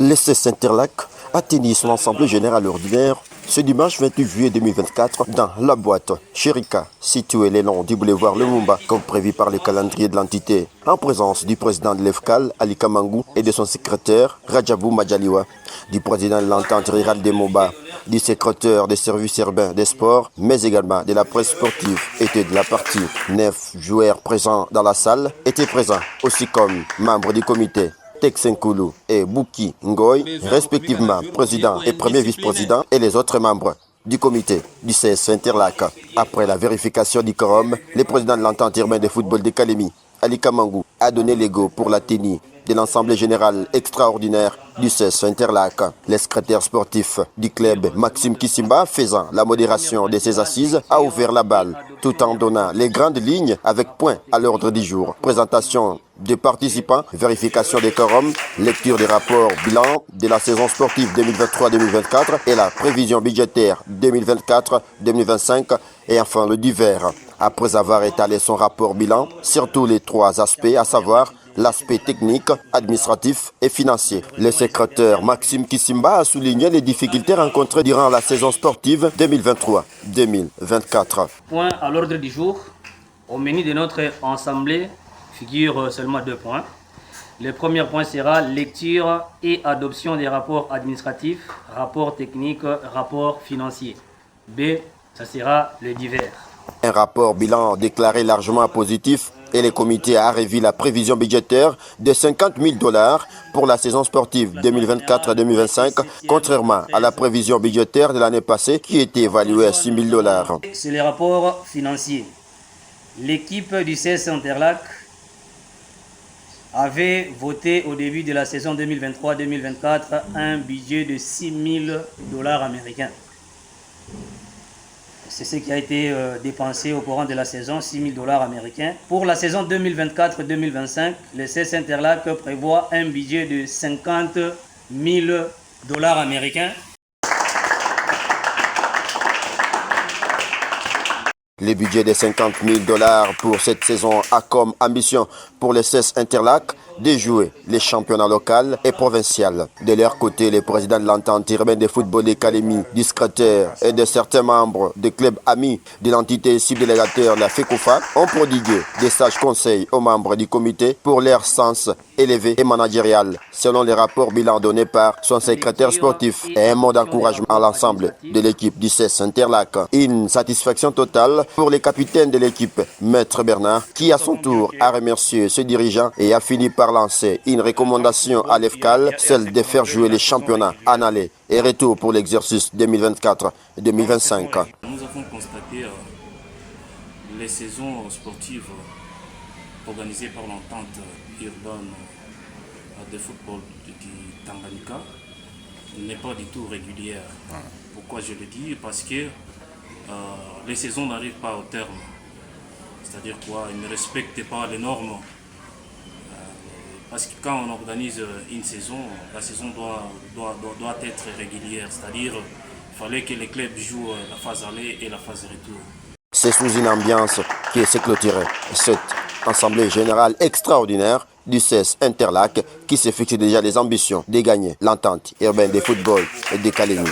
L'ESS Saint-Interlac a tenu son assemblée générale ordinaire ce dimanche 28 juillet 2024 dans la boîte Chérika, située le long du boulevard Lumumba, comme prévu par le calendrier de l'entité, en présence du président de l'EFCAL, Ali Kamangou, et de son secrétaire, Rajabou Majaliwa, du président de l'entente rurale des Moba, du secrétaire des services urbains des sports, mais également de la presse sportive et de la partie. 9 joueurs présents dans la salle étaient présents, aussi comme membres du comité. Texenkoulou et Bouki Ngoy, respectivement président et premier vice-président, et les autres membres du comité du CS Interlac. Après la vérification du quorum, le président de l'entente urbaine de football de Kalemi, Ali Kamangou, a donné l'ego pour la tenue de l'Assemblée générale extraordinaire du CS Interlac. Le secrétaire sportif du club, Maxime Kissimba, faisant la modération de ses assises, a ouvert la balle tout en donnant les grandes lignes avec point à l'ordre du jour. Présentation des participants, vérification des quorums, lecture des rapports bilan de la saison sportive 2023-2024 et la prévision budgétaire 2024-2025 et enfin le divers. Après avoir étalé son rapport bilan sur tous les trois aspects, à savoir l'aspect technique, administratif et financier. Le secrétaire Maxime Kissimba a souligné les difficultés rencontrées durant la saison sportive 2023-2024. Point à l'ordre du jour. Au menu de notre assemblée figurent seulement 2 points. Le premier point sera lecture et adoption des rapports administratifs, rapports techniques, rapports financiers. B, ça sera le divers. Un rapport bilan déclaré largement positif et le comité a revu la prévision budgétaire de $50 000 pour la saison sportive 2024-2025, contrairement à la prévision budgétaire de l'année passée qui était évaluée à $6 000. C'est les rapports financiers. L'équipe du CS Interlac avait voté au début de la saison 2023-2024 un budget de $6 000 américains. C'est ce qui a été dépensé au courant de la saison, $6 000 américains. Pour la saison 2024-2025, le CS Interlac prévoit un budget de $50 000 américains. Le budget de $50 000 pour cette saison a comme ambition pour le CS Interlac de jouer les championnats locaux et provinciaux. De leur côté, les présidents de l'entente urbaine de football de Kalemi, du secrétaire et de certains membres des clubs amis de l'entité subdélégataire de la FECOFA ont prodigué des sages conseils aux membres du comité pour leur sens élevé et managérial, selon les rapports bilan donnés par son secrétaire sportif et un mot d'encouragement à l'ensemble de l'équipe du CS Interlac. Une satisfaction totale pour les capitaines de l'équipe, Maître Bernard, qui à son tour a remercié ses dirigeants et a fini par lancer une recommandation à l'EFCAL, celle de faire jouer les championnats en aller et retour pour l'exercice 2024-2025. Nous avons constaté les saisons sportives organisées par l'entente urbaine de football du Tanganyika n'est pas du tout régulière. Pourquoi je le dis? Parce que les saisons n'arrivent pas au terme. C'est-à-dire quoi? Ils ne respectent pas les normes. Parce que quand on organise une saison, la saison doit être régulière. C'est-à-dire qu'il fallait que les clubs jouent la phase aller et la phase retour. C'est sous une ambiance qui s'est clôturée cette assemblée générale extraordinaire du CS Interlac qui se fixe déjà les ambitions de gagner l'entente urbaine de football et de Kalemi.